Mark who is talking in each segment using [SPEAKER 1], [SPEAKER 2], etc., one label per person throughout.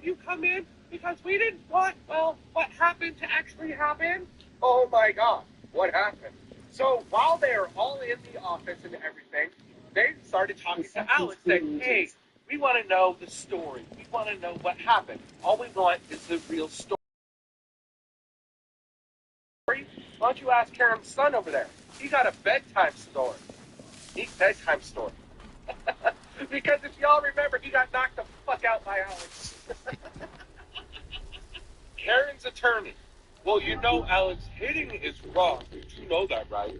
[SPEAKER 1] you come in because we didn't want, well, what happened to actually happen. Oh my God, what happened? So while they're all in the office and everything, they started talking to Alex saying, hey, we want to know the story. We want to know what happened. All we want is the real story. Why don't you ask Karen's son over there? He got a bedtime story. Bedtime story. Because if y'all remember, he got knocked the fuck out by Alex. Karen's attorney. Well, you know, Alex, hitting is wrong. You know that, right?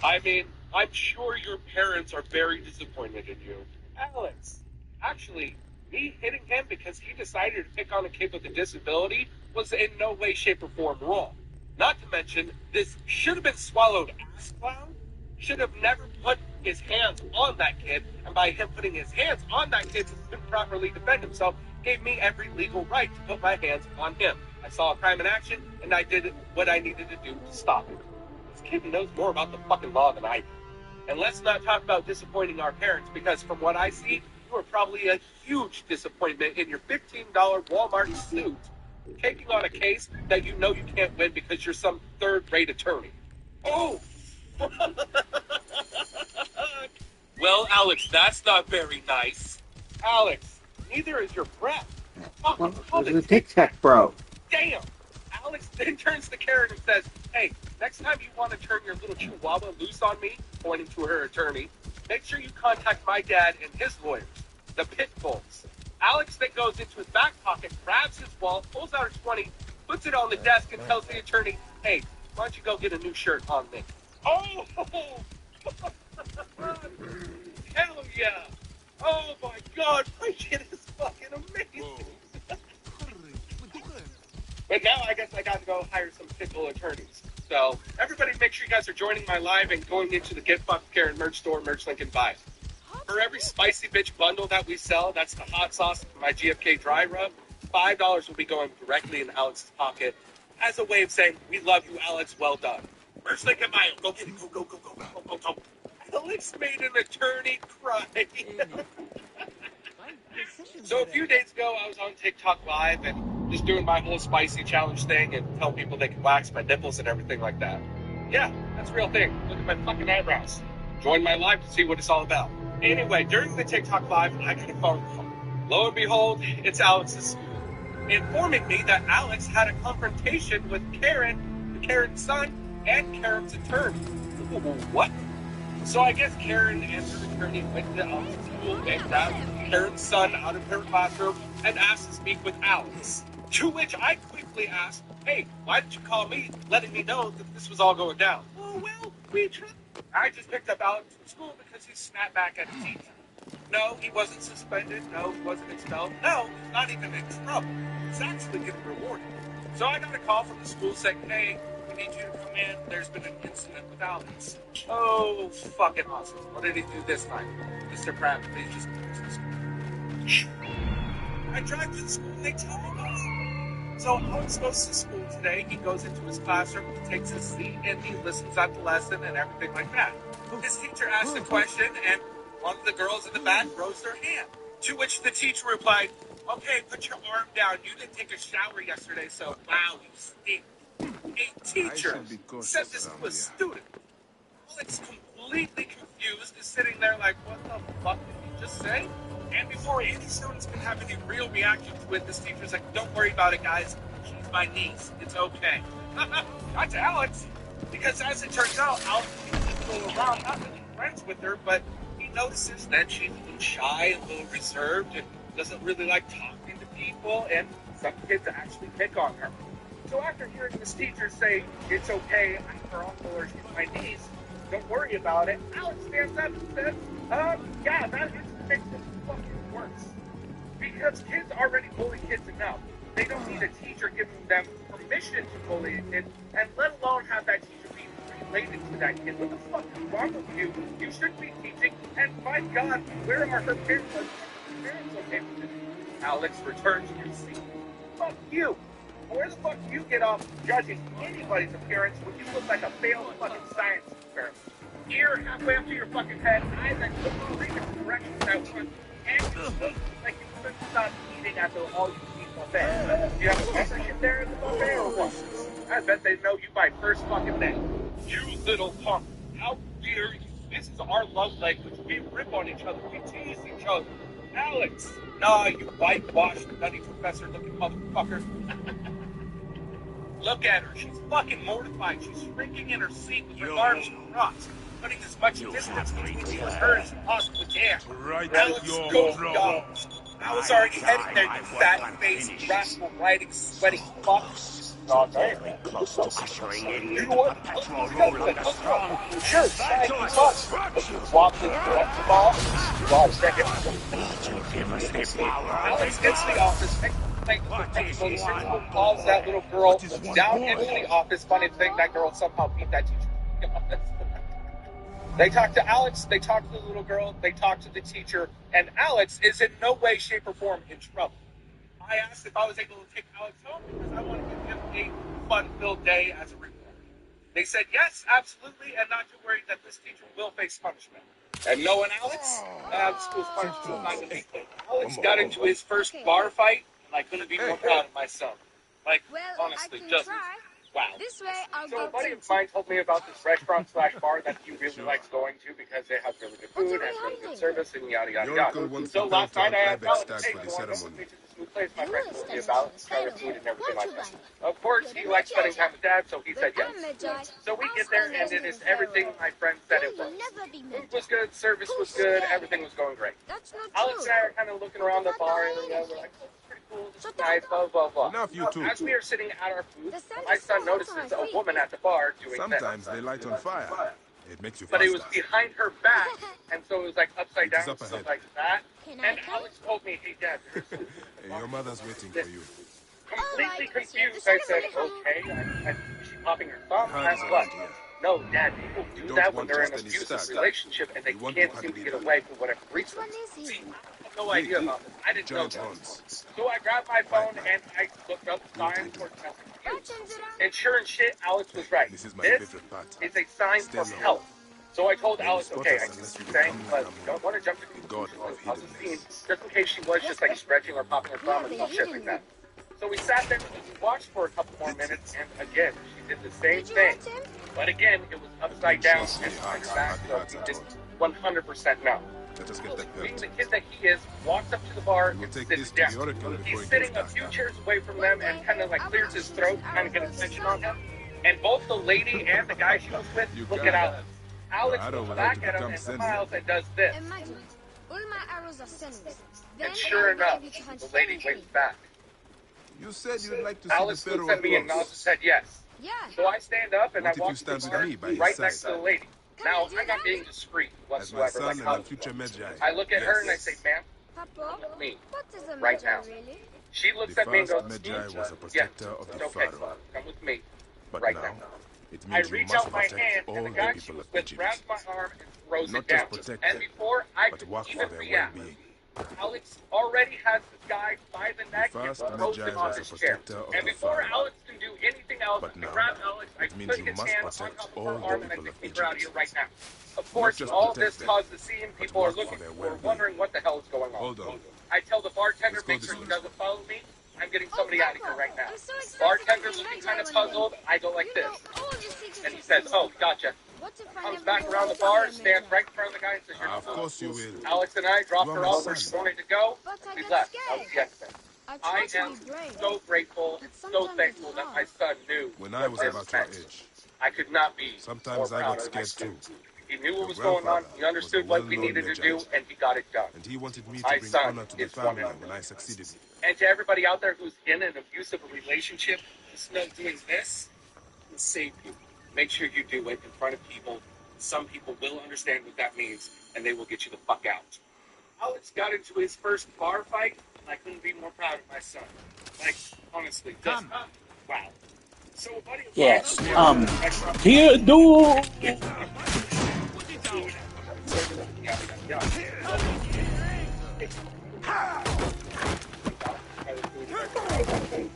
[SPEAKER 1] I mean, I'm sure your parents are very disappointed in you. Alex, actually, me hitting him because he decided to pick on a kid with a disability was in no way, shape, or form wrong. Not to mention, this should have been swallowed ass clown should have never put his hands on that kid, and by him putting his hands on that kid who couldn't properly defend himself, gave me every legal right to put my hands on him. I saw a crime in action, and I did what I needed to do to stop it. This kid knows more about the fucking law than I do. And let's not talk about disappointing our parents, because from what I see, you are probably a huge disappointment in your $15 Walmart suit, taking on a case that you know you can't win because you're some third-rate attorney. Oh! Well, Alex, that's not very nice. Alex, neither is your breath.
[SPEAKER 2] Well, the Tic Tac bro.
[SPEAKER 1] Damn! Alex then turns to Karen and says, hey, next time you want to turn your little chihuahua loose on me, pointing to her attorney, make sure you contact my dad and his lawyers, the Pitbulls. Alex then goes into his back pocket, grabs his wallet, pulls out a 20, puts it on the desk, and tells the attorney, hey, why don't you go get a new shirt on me? Oh! Hell yeah! Oh my God, my kid is fucking amazing! But now I guess I got to go hire some pitbull attorneys. So everybody make sure you guys are joining my live and going into the Get Fucked Karen merch store, merch link in bio. For every spicy bitch bundle that we sell, that's the hot sauce, my GFK dry rub, $5 will be going directly in Alex's pocket as a way of saying, we love you, Alex, well done. Merch link in bio, go get it, go, go, go, go, go, go, go. Alex made an attorney cry. So a few days ago, I was on TikTok Live and just doing my whole spicy challenge thing and tell people they can wax my nipples and everything like that. Yeah, that's a real thing. Look at my fucking eyebrows. Join my live to see what it's all about. Anyway, during the TikTok Live, I got a phone call. Lo and behold, it's Alex's school, informing me that Alex had a confrontation with Karen, Karen's son, and Karen's attorney. What? So I guess Karen and her attorney went to Alex's school and grabbed Karen's son out of her classroom and asked to speak with Alex. To which I quickly asked, hey, why did you call me, letting me know that this was all going down? Oh, well, I just picked up Alex from school because he snapped back at the teacher. No, he wasn't suspended. No, he wasn't expelled. No, he's not even in trouble. He's actually getting rewarded. So I got a call from the school saying, hey, we need you to come in. There's been an incident with Alex. Oh, fucking awesome. What did he do this night? Mr. Pratt, please just come to the school. I drive to the school and they tell me about it. So Alex goes to school today. He goes into his classroom, he takes his seat, and he listens at the lesson and everything like that. His teacher asks a question, and one of the girls in the back rose their hand. To which the teacher replied, okay, put your arm down. You didn't take a shower yesterday, so wow, you stink. A teacher said this to a student. Alex, completely confused, is sitting there like, what the fuck did you just say? And before any students can have any real reaction to it, this teacher's like, don't worry about it, guys. She's my niece. It's okay. Not to Alex, because as it turns out, Alex is go around, not really friends with her, but he notices that she's a little shy, a little reserved, and doesn't really like talking to people, and some kids actually pick on her. So after hearing this teacher say, it's okay, I'm her uncle or she's my niece, don't worry about it, Alex stands up and says, yeah, that makes it fucking worse. Because kids already bully kids enough. They don't need a teacher giving them permission to bully a kid, and let alone have that teacher be related to that kid. What the fuck is wrong with you? You shouldn't be teaching, and my God, where are her parents? Are her parents okay with this? Alex returns to your seat. Fuck you. Where the fuck do you get off judging anybody's appearance when you look like a failed fucking science experiment? Ear halfway up to your fucking head, eyes that couldn't read the directions that one, and you look like you couldn't stop eating after all you eat buffet. Do you have a membership there at the buffet or what? I bet they know you by first fucking name. You little punk. How dare you? This is our love language. We rip on each other. We tease each other. Alex! Nah, you whitewashed, nutty professor-looking motherfucker. Look at her. She's fucking mortified. She's shrinking in her seat with her arms crossed, putting as much distance between you and her as you possibly can. Alex, go dog. I was already heading there, you fat-faced, rascal, riding, sweaty fuck. God damn.
[SPEAKER 3] Close to ushering in
[SPEAKER 1] You know what? Let's go.
[SPEAKER 3] strong.
[SPEAKER 1] Sure, thank you much. Walked into the ball. Got a second. Alex gets to the office. Principal calls that little girl down into the office. Funny thing, that girl somehow beat that teacher. They talk to Alex, they talk to the little girl, they talk to the teacher, and Alex is in no way, shape, or form in trouble. I asked if I was able to take Alex home because I want to give him a fun-filled day as a reward. They said yes, absolutely, and not to worry that this teacher will face punishment. And knowing Alex, school's punishment is not going to be clear. Alex got into his first bar fight, and I couldn't be more proud of myself. Like, honestly, just wow.
[SPEAKER 4] This way, I'll
[SPEAKER 1] So
[SPEAKER 4] go
[SPEAKER 1] a buddy
[SPEAKER 4] to
[SPEAKER 1] of mine told me about this restaurant/bar that he really likes going to because they have really good food, has really good service, and yada yada yada. So last night I asked Alex, hey, you want to go to this new place my friend told me about, better food and everything like that. Of course, he likes spending time with Dad, so he said yes. So we get there, and it is everything my friend said it was. Food was good, service was good, everything was going great.
[SPEAKER 4] That's not
[SPEAKER 1] Alex and I are kind of looking around the bar area, we're like, oh, pretty cool, this is nice, blah, blah, blah.
[SPEAKER 5] Enough, you two.
[SPEAKER 1] As we are sitting at our food, my son notices a woman at the bar doing
[SPEAKER 5] Sometimes
[SPEAKER 1] this.
[SPEAKER 5] they light on fire. It makes you
[SPEAKER 1] But it
[SPEAKER 5] faster.
[SPEAKER 1] was behind her back, and so it was like upside
[SPEAKER 5] It is
[SPEAKER 1] down,
[SPEAKER 5] up
[SPEAKER 1] so
[SPEAKER 5] ahead.
[SPEAKER 1] like that.
[SPEAKER 4] Can I
[SPEAKER 1] And
[SPEAKER 4] come?
[SPEAKER 1] Alex told me, hey, Dad, there's food.
[SPEAKER 5] Hey, your mother's waiting for you.
[SPEAKER 1] Completely confused, I said, okay. And she popping her thumb, that's what? No, Dad, people do
[SPEAKER 5] don't
[SPEAKER 1] that when
[SPEAKER 5] want
[SPEAKER 1] they're in an
[SPEAKER 5] just any
[SPEAKER 1] abusive
[SPEAKER 5] stuff.
[SPEAKER 1] relationship and they
[SPEAKER 5] You want
[SPEAKER 1] can't
[SPEAKER 5] to
[SPEAKER 1] seem to
[SPEAKER 5] handle
[SPEAKER 1] get
[SPEAKER 5] it.
[SPEAKER 1] away for whatever reason.
[SPEAKER 4] What is he?
[SPEAKER 1] See, I have no idea about this. I didn't know
[SPEAKER 5] Giant
[SPEAKER 1] that.
[SPEAKER 5] horns.
[SPEAKER 1] So I grabbed my phone and I looked up signs for and sure as shit, Alex was right.
[SPEAKER 5] This is my
[SPEAKER 1] This
[SPEAKER 5] favorite part.
[SPEAKER 1] is a sign
[SPEAKER 5] Stay
[SPEAKER 1] for
[SPEAKER 5] low.
[SPEAKER 1] help. So I told
[SPEAKER 5] Don't
[SPEAKER 1] Alex,
[SPEAKER 5] spot
[SPEAKER 1] okay,
[SPEAKER 5] us
[SPEAKER 1] I can
[SPEAKER 5] unless
[SPEAKER 1] see
[SPEAKER 5] you
[SPEAKER 1] saying,
[SPEAKER 5] become
[SPEAKER 1] but
[SPEAKER 5] number
[SPEAKER 1] don't want to jump to
[SPEAKER 5] the god
[SPEAKER 1] conclusions.
[SPEAKER 5] of
[SPEAKER 1] I was just seeing,
[SPEAKER 5] hiddenness.
[SPEAKER 1] just in case she was just like stretching or popping her thumb and shit like that. So we sat there and we watched for a couple more minutes, and again, she did the same
[SPEAKER 4] Did you
[SPEAKER 1] thing.
[SPEAKER 4] hurt him?
[SPEAKER 1] But again, it was upside down
[SPEAKER 5] She's
[SPEAKER 1] and behind her back, so
[SPEAKER 5] sweetheart.
[SPEAKER 1] he did 100% no.
[SPEAKER 5] Let us get that
[SPEAKER 1] Being
[SPEAKER 5] belt.
[SPEAKER 1] the kid that he is, walks up to the bar
[SPEAKER 5] We will
[SPEAKER 1] and
[SPEAKER 5] take
[SPEAKER 1] sits
[SPEAKER 5] this to
[SPEAKER 1] down.
[SPEAKER 5] the oracle before
[SPEAKER 1] He's
[SPEAKER 5] it
[SPEAKER 1] sitting
[SPEAKER 5] gets
[SPEAKER 1] a few
[SPEAKER 5] dark.
[SPEAKER 1] chairs away from them and kind of like clears his throat, kind of getting attention on him. And both the lady and the guy she was with
[SPEAKER 5] You
[SPEAKER 1] look
[SPEAKER 5] got
[SPEAKER 1] at
[SPEAKER 5] it.
[SPEAKER 1] Alex. Alex
[SPEAKER 5] I don't
[SPEAKER 1] looks
[SPEAKER 5] want
[SPEAKER 1] back
[SPEAKER 5] to
[SPEAKER 1] at him
[SPEAKER 5] become
[SPEAKER 1] and
[SPEAKER 5] Zen.
[SPEAKER 1] smiles and does this.
[SPEAKER 4] Imagine, all my arrows are sinners. Then
[SPEAKER 1] And sure
[SPEAKER 4] I'm going
[SPEAKER 1] enough,
[SPEAKER 4] to hunt
[SPEAKER 1] the lady
[SPEAKER 4] anything.
[SPEAKER 1] waits back.
[SPEAKER 5] You said you'd like to see
[SPEAKER 1] Alex
[SPEAKER 5] the
[SPEAKER 1] looks
[SPEAKER 5] Pharaoh
[SPEAKER 1] at me and nods and
[SPEAKER 5] close.
[SPEAKER 1] said yes.
[SPEAKER 4] Yeah.
[SPEAKER 1] So I stand up and
[SPEAKER 5] What
[SPEAKER 1] I
[SPEAKER 5] if
[SPEAKER 1] walk
[SPEAKER 5] you
[SPEAKER 1] to the
[SPEAKER 5] stand
[SPEAKER 1] bar
[SPEAKER 5] with me by his
[SPEAKER 1] right next to
[SPEAKER 5] side?
[SPEAKER 1] the lady.
[SPEAKER 4] Can
[SPEAKER 1] Now,
[SPEAKER 4] I do
[SPEAKER 1] I'm not
[SPEAKER 4] that?
[SPEAKER 1] being discreet
[SPEAKER 5] As my
[SPEAKER 1] whatsoever.
[SPEAKER 5] son
[SPEAKER 1] Like
[SPEAKER 5] and a
[SPEAKER 1] how
[SPEAKER 5] future Magi.
[SPEAKER 1] I look at her and I
[SPEAKER 5] Yes.
[SPEAKER 1] say, ma'am,
[SPEAKER 4] Papa,
[SPEAKER 1] me.
[SPEAKER 4] what is a
[SPEAKER 1] Right
[SPEAKER 4] Magi
[SPEAKER 1] now.
[SPEAKER 4] really?
[SPEAKER 1] She looks
[SPEAKER 5] The
[SPEAKER 1] at me and
[SPEAKER 5] first
[SPEAKER 1] goes,
[SPEAKER 5] Magi was a
[SPEAKER 1] yeah,
[SPEAKER 5] protector of
[SPEAKER 1] it's
[SPEAKER 5] the
[SPEAKER 1] okay,
[SPEAKER 5] Pharaoh.
[SPEAKER 1] come with me.
[SPEAKER 5] But
[SPEAKER 1] Right
[SPEAKER 5] now,
[SPEAKER 1] now.
[SPEAKER 5] it
[SPEAKER 1] I
[SPEAKER 5] means you
[SPEAKER 1] reach
[SPEAKER 5] must
[SPEAKER 1] out my hand,
[SPEAKER 5] protect all
[SPEAKER 1] and the
[SPEAKER 5] the
[SPEAKER 1] guy she
[SPEAKER 5] people
[SPEAKER 1] was
[SPEAKER 5] of
[SPEAKER 1] with
[SPEAKER 5] Egypt.
[SPEAKER 1] grabs my arm and throws
[SPEAKER 5] Not
[SPEAKER 1] it down.
[SPEAKER 5] just protect
[SPEAKER 1] And
[SPEAKER 5] them,
[SPEAKER 1] before I
[SPEAKER 5] but
[SPEAKER 1] could
[SPEAKER 5] work for
[SPEAKER 1] even
[SPEAKER 5] their
[SPEAKER 1] react,
[SPEAKER 5] well-being.
[SPEAKER 1] Alex already has the guy by the neck and
[SPEAKER 5] first
[SPEAKER 1] throws
[SPEAKER 5] Magi
[SPEAKER 1] him on
[SPEAKER 5] was a
[SPEAKER 1] his chair.
[SPEAKER 5] protector of
[SPEAKER 1] And
[SPEAKER 5] the
[SPEAKER 1] before
[SPEAKER 5] Pharaoh.
[SPEAKER 1] Alex can do anything else,
[SPEAKER 5] But
[SPEAKER 1] I
[SPEAKER 5] now,
[SPEAKER 1] grab Alex, I
[SPEAKER 5] it means
[SPEAKER 1] put
[SPEAKER 5] you
[SPEAKER 1] his
[SPEAKER 5] must
[SPEAKER 1] hand on
[SPEAKER 5] protect
[SPEAKER 1] top of
[SPEAKER 5] all
[SPEAKER 1] her
[SPEAKER 5] the
[SPEAKER 1] arm and I
[SPEAKER 5] people
[SPEAKER 1] say,
[SPEAKER 5] of
[SPEAKER 1] keep her out of here
[SPEAKER 5] Egypt.
[SPEAKER 1] right now. Of course,
[SPEAKER 5] just
[SPEAKER 1] all
[SPEAKER 5] protect
[SPEAKER 1] this
[SPEAKER 5] them,
[SPEAKER 1] caused the scene.
[SPEAKER 5] but
[SPEAKER 1] People are
[SPEAKER 5] work for
[SPEAKER 1] looking
[SPEAKER 5] their
[SPEAKER 1] for
[SPEAKER 5] well-being.
[SPEAKER 1] wondering what the hell is going on.
[SPEAKER 5] Hold on.
[SPEAKER 1] I tell the bartender,
[SPEAKER 5] Let's go
[SPEAKER 1] make
[SPEAKER 5] this
[SPEAKER 1] sure he
[SPEAKER 5] way.
[SPEAKER 1] doesn't follow me. I'm getting somebody out of here right now.
[SPEAKER 4] I'm so excited
[SPEAKER 1] Bartender
[SPEAKER 4] to be
[SPEAKER 1] looking
[SPEAKER 4] Magi
[SPEAKER 1] kind of
[SPEAKER 4] one day.
[SPEAKER 1] puzzled. I go like
[SPEAKER 4] You
[SPEAKER 1] this.
[SPEAKER 4] know all the secrets
[SPEAKER 1] And he
[SPEAKER 4] of
[SPEAKER 1] says,
[SPEAKER 4] Caesar.
[SPEAKER 1] oh, gotcha.
[SPEAKER 4] What if I
[SPEAKER 1] Comes
[SPEAKER 4] never
[SPEAKER 1] back
[SPEAKER 4] go
[SPEAKER 1] around the
[SPEAKER 4] to
[SPEAKER 1] bar,
[SPEAKER 4] be a
[SPEAKER 1] stands
[SPEAKER 4] Magi?
[SPEAKER 1] right in front of the guy and says, you're
[SPEAKER 5] Of course you will.
[SPEAKER 1] Alex and I dropped
[SPEAKER 5] You are
[SPEAKER 1] her
[SPEAKER 5] my
[SPEAKER 1] off where
[SPEAKER 5] son.
[SPEAKER 1] she wanted to go.
[SPEAKER 4] But I
[SPEAKER 1] We
[SPEAKER 4] get
[SPEAKER 1] left. That was
[SPEAKER 4] scared.
[SPEAKER 1] the exit.
[SPEAKER 4] I
[SPEAKER 1] I
[SPEAKER 4] try to
[SPEAKER 1] am
[SPEAKER 4] be brave.
[SPEAKER 1] so grateful and
[SPEAKER 4] But
[SPEAKER 1] so
[SPEAKER 4] sometimes
[SPEAKER 1] thankful
[SPEAKER 4] it's
[SPEAKER 1] that my
[SPEAKER 4] hard.
[SPEAKER 1] son knew
[SPEAKER 5] When I
[SPEAKER 1] what
[SPEAKER 5] was
[SPEAKER 1] this
[SPEAKER 5] about your
[SPEAKER 1] meant.
[SPEAKER 5] age,
[SPEAKER 1] I could not be
[SPEAKER 5] sometimes
[SPEAKER 1] more
[SPEAKER 5] I
[SPEAKER 1] proud
[SPEAKER 5] got
[SPEAKER 1] of my
[SPEAKER 5] scared
[SPEAKER 1] son.
[SPEAKER 5] too.
[SPEAKER 1] He knew what
[SPEAKER 5] Your
[SPEAKER 1] was going on.
[SPEAKER 5] grandfather
[SPEAKER 1] He understood
[SPEAKER 5] was a
[SPEAKER 1] what we
[SPEAKER 5] well-known
[SPEAKER 1] needed to do,
[SPEAKER 5] Magi.
[SPEAKER 1] and he got it done.
[SPEAKER 5] and he wanted me to
[SPEAKER 1] My
[SPEAKER 5] bring
[SPEAKER 1] son
[SPEAKER 5] honor to the
[SPEAKER 1] is one
[SPEAKER 5] family
[SPEAKER 1] of them.
[SPEAKER 5] when I succeeded.
[SPEAKER 1] And to everybody out there who's in an abusive relationship, just know doing this will save you. Make sure you do it in front of people. Some people will understand what that means, and they will get you the fuck out. Alex got into his first bar fight, and I couldn't be more proud of my son. Like, honestly, just, wow. So, a buddy of
[SPEAKER 2] Yes,
[SPEAKER 1] mine-
[SPEAKER 2] Theodore!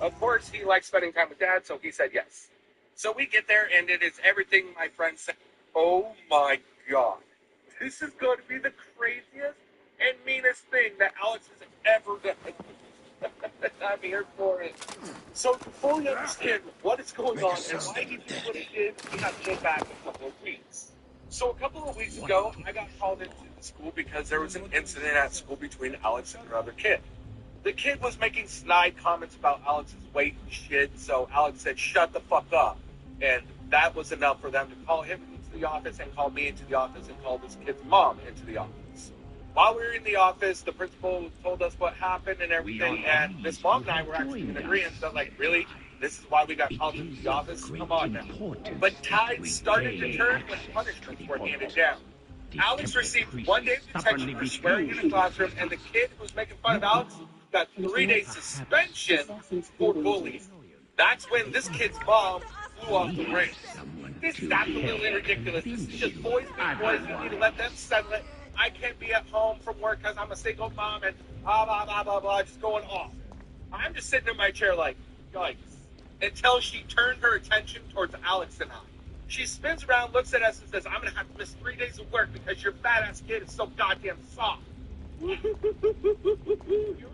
[SPEAKER 1] Of course, he likes spending time with Dad, so he said yes. So we get there, and it is everything my friend said. Oh my God. This is going to be the craziest and meanest thing that Alex has ever done. I'm here for it. So to fully understand what is going on and why he did what he did, we have to go back a couple of weeks. So a couple of weeks ago, I got called into the school because there was an incident at school between Alex and another kid. The kid was making snide comments about Alex's weight and shit, so Alex said, shut the fuck up. And that was enough for them to call him into the office and call me into the office and call this kid's mom into the office. While we were in the office, the principal told us what happened and everything, and Miss Mom and I were actually in agreement that, like, really? This is why we got called into the office? Come on now. But tides started to turn when punishments were handed down. Alex received 1 day of detention for swearing in the classroom, and the kid who was making fun of Alex got 3-day suspension for bullying. That's when this kid's mom flew off the rails. This is absolutely ridiculous. This is just boys being boys. You need to let them settle it. I can't be at home from work because I'm a single mom and blah, blah, blah, blah, blah, just going off. I'm just sitting in my chair like, yikes. Until she turned her attention towards Alex and I. She spins around, looks at us, and says, I'm going to have to miss 3 days of work because your fat-ass kid is so goddamn soft. Here we go.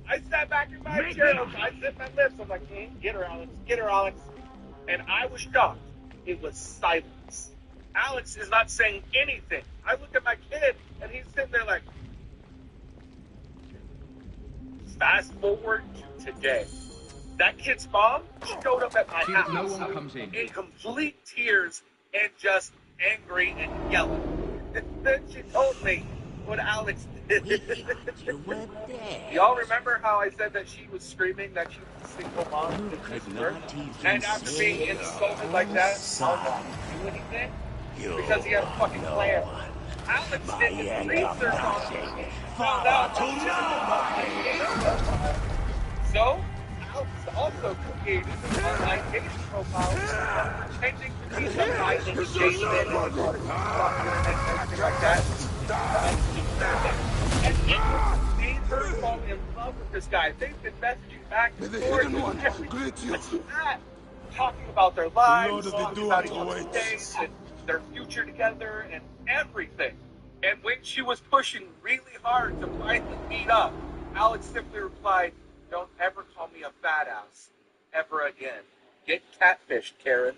[SPEAKER 1] I sat back in my chair, I zipped my lips. I'm like, get her, Alex, get her, Alex. And I was shocked. It was silence. Alex is not saying anything. I look at my kid, and he's sitting there like, fast forward to today. That kid's mom showed up at my house
[SPEAKER 6] no one comes in
[SPEAKER 1] complete tears and just angry and yelling. And then she told me what Alex did. Y'all remember how I said that she was screaming that she was a single mom? And after being insulted like that, Alex didn't do anything because he had a fucking plan. Alex did his research on me. Found out so Alex also created an online dating profile pretending to be some guy named Jason and everything like that. And it made her fall in love with this guy. They've been messaging back and forth and everything like that, talking about their lives, talking about each other's days and their future together and everything. And when she was pushing really hard to finally meet up, Alex simply replied, don't ever call me a fat ass ever again. Get catfished, Karen.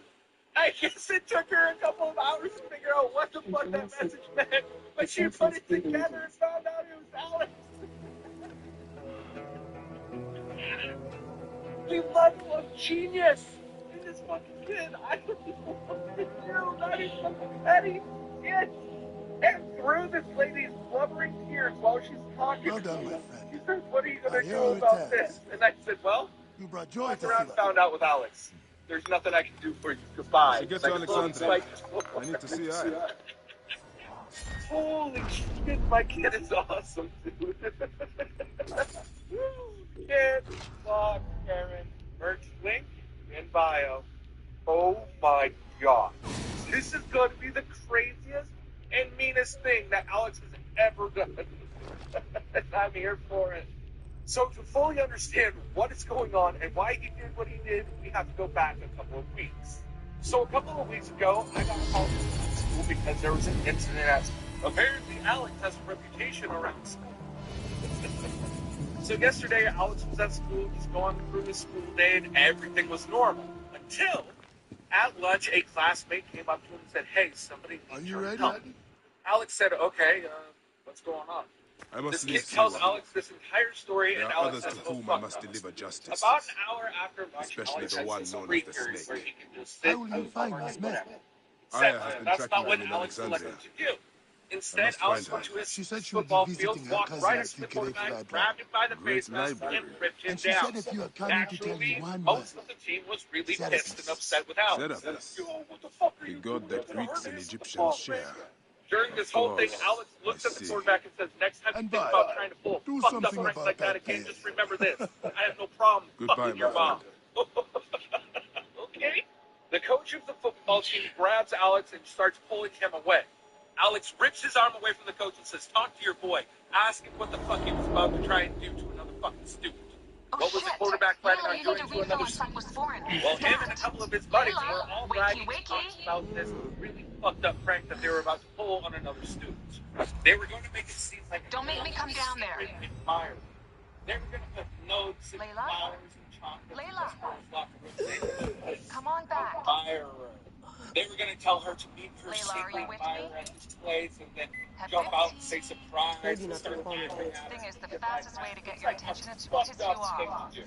[SPEAKER 1] I guess it took her a couple of hours to figure out what the fuck that message meant, but she put it together and found out it was Alex. The level of genius in this fucking kid. I don't know what to do. That is fucking petty shit. And through this lady's blubbering tears while she's talking
[SPEAKER 7] Well
[SPEAKER 1] to
[SPEAKER 7] done,
[SPEAKER 1] me,
[SPEAKER 7] my friend.
[SPEAKER 1] she says, what are you going
[SPEAKER 7] I
[SPEAKER 1] to
[SPEAKER 7] hear
[SPEAKER 1] do
[SPEAKER 7] all the
[SPEAKER 1] about
[SPEAKER 7] time.
[SPEAKER 1] this? And I said, well,
[SPEAKER 7] You brought joy
[SPEAKER 1] went
[SPEAKER 7] to
[SPEAKER 1] around and
[SPEAKER 7] Philip.
[SPEAKER 1] found out with Alex. There's nothing I can do for you. Goodbye.
[SPEAKER 5] She gets
[SPEAKER 1] Like,
[SPEAKER 5] to Alexandria.
[SPEAKER 1] like-
[SPEAKER 5] I need to see her.
[SPEAKER 1] Holy shit, my kid is awesome, dude. Kid, vlog, Karen, merch link in bio. Oh my god. This is going to be the craziest and meanest thing that Alex has ever done. And I'm here for it. So to fully understand what is going on and why he did what he did, we have to go back a couple of weeks. So a couple of weeks ago, I got called into school because there was an incident at school. Apparently, Alex has a reputation around school. So yesterday, Alex was at school, he's going through his school day, and everything was normal. Until, at lunch, a classmate came up to him and said, hey, somebody
[SPEAKER 7] Are
[SPEAKER 1] needs
[SPEAKER 7] you
[SPEAKER 1] your
[SPEAKER 7] ready?
[SPEAKER 1] help. Alex said, okay, what's going on?
[SPEAKER 5] I
[SPEAKER 1] This
[SPEAKER 5] must
[SPEAKER 1] kid
[SPEAKER 5] leave
[SPEAKER 1] tells
[SPEAKER 5] soon.
[SPEAKER 1] Alex this entire story,
[SPEAKER 5] There
[SPEAKER 1] and
[SPEAKER 5] are
[SPEAKER 1] Alex
[SPEAKER 5] others
[SPEAKER 1] says,
[SPEAKER 5] to
[SPEAKER 1] oh,
[SPEAKER 5] whom I
[SPEAKER 1] fuck
[SPEAKER 5] must
[SPEAKER 1] no.
[SPEAKER 5] deliver justice.
[SPEAKER 1] About an hour after lunch,
[SPEAKER 5] Especially
[SPEAKER 1] Alex
[SPEAKER 5] the
[SPEAKER 1] has
[SPEAKER 5] one
[SPEAKER 1] this
[SPEAKER 5] known
[SPEAKER 1] free
[SPEAKER 5] as the
[SPEAKER 1] period
[SPEAKER 5] snake.
[SPEAKER 1] where he can just sit
[SPEAKER 7] How will you
[SPEAKER 1] and
[SPEAKER 7] find
[SPEAKER 1] talk
[SPEAKER 7] this
[SPEAKER 1] and
[SPEAKER 7] man?
[SPEAKER 1] whatever.
[SPEAKER 5] Aya
[SPEAKER 1] Except
[SPEAKER 5] has been
[SPEAKER 1] that's
[SPEAKER 5] tracking
[SPEAKER 1] not what
[SPEAKER 5] them in
[SPEAKER 1] Alex selected
[SPEAKER 5] Alexandria.
[SPEAKER 1] to do. Instead,
[SPEAKER 5] must
[SPEAKER 1] Alex
[SPEAKER 5] find
[SPEAKER 1] went
[SPEAKER 5] her.
[SPEAKER 1] to his
[SPEAKER 7] She said she would
[SPEAKER 1] football
[SPEAKER 7] be
[SPEAKER 1] field,
[SPEAKER 7] visiting her
[SPEAKER 1] walked
[SPEAKER 7] cousin
[SPEAKER 1] right
[SPEAKER 7] at
[SPEAKER 1] up to the
[SPEAKER 7] Ukele
[SPEAKER 1] quarterback,
[SPEAKER 7] Library.
[SPEAKER 1] grabbed him by the
[SPEAKER 5] Great
[SPEAKER 1] face mask, and
[SPEAKER 5] library.
[SPEAKER 1] ripped him
[SPEAKER 7] And she
[SPEAKER 1] down.
[SPEAKER 7] said if you are coming to tell me
[SPEAKER 1] Naturally,
[SPEAKER 7] one
[SPEAKER 1] most
[SPEAKER 7] word,
[SPEAKER 1] of the team was really
[SPEAKER 7] Serapis.
[SPEAKER 1] pissed and upset with Alex.
[SPEAKER 5] Serapis.
[SPEAKER 1] Yo, what the fuck are
[SPEAKER 5] The
[SPEAKER 1] you
[SPEAKER 5] god
[SPEAKER 1] doing?
[SPEAKER 5] that Greeks and Egyptians
[SPEAKER 1] Football,
[SPEAKER 5] share.
[SPEAKER 1] man. During this
[SPEAKER 5] Of
[SPEAKER 1] whole thing,
[SPEAKER 5] course,
[SPEAKER 1] Alex looks
[SPEAKER 5] I
[SPEAKER 1] at the
[SPEAKER 5] see.
[SPEAKER 1] quarterback and says, next time you
[SPEAKER 7] And
[SPEAKER 1] think
[SPEAKER 7] by
[SPEAKER 1] about trying to pull
[SPEAKER 7] do
[SPEAKER 1] a fucked up
[SPEAKER 7] something
[SPEAKER 1] prank
[SPEAKER 7] about
[SPEAKER 1] like that
[SPEAKER 7] that
[SPEAKER 1] again,
[SPEAKER 7] pain.
[SPEAKER 1] just remember this. I have no problem
[SPEAKER 5] Goodbye,
[SPEAKER 1] fucking your
[SPEAKER 5] my
[SPEAKER 1] mom. Okay? The coach of the football team grabs Alex and starts pulling him away. Alex rips his arm away from the coach and says, talk to your boy. Ask him what the fuck he was about to try and do to another fucking student. What was the quarterback planning on doing to another student? Well, him and a couple of his buddies were all bragging and talking about this really fucked up prank that they were about to pull on another student. They were going to make it seem like
[SPEAKER 8] Don't make me come down there.
[SPEAKER 1] Admirer. They were going to put notes and
[SPEAKER 6] Layla?
[SPEAKER 1] flowers and chocolates.
[SPEAKER 6] Layla?
[SPEAKER 1] That's where a locker room thing.
[SPEAKER 6] Come on back.
[SPEAKER 1] Admirer. They were going to tell her to meet her
[SPEAKER 6] Layla, are you
[SPEAKER 1] secret
[SPEAKER 6] with
[SPEAKER 1] admirer
[SPEAKER 6] me?
[SPEAKER 1] at this place and then
[SPEAKER 6] Have
[SPEAKER 1] jump out and
[SPEAKER 6] Betsy-
[SPEAKER 1] say surprise.
[SPEAKER 2] Told you
[SPEAKER 1] and
[SPEAKER 2] not to
[SPEAKER 1] start
[SPEAKER 2] call me
[SPEAKER 1] laughing
[SPEAKER 2] that.
[SPEAKER 1] at
[SPEAKER 6] Thing
[SPEAKER 1] us.
[SPEAKER 6] is, the fastest way to get
[SPEAKER 1] It's
[SPEAKER 6] your
[SPEAKER 1] like
[SPEAKER 6] attention
[SPEAKER 1] a
[SPEAKER 6] is to
[SPEAKER 1] fucked
[SPEAKER 6] piss you
[SPEAKER 1] up thing
[SPEAKER 6] off.
[SPEAKER 1] to do.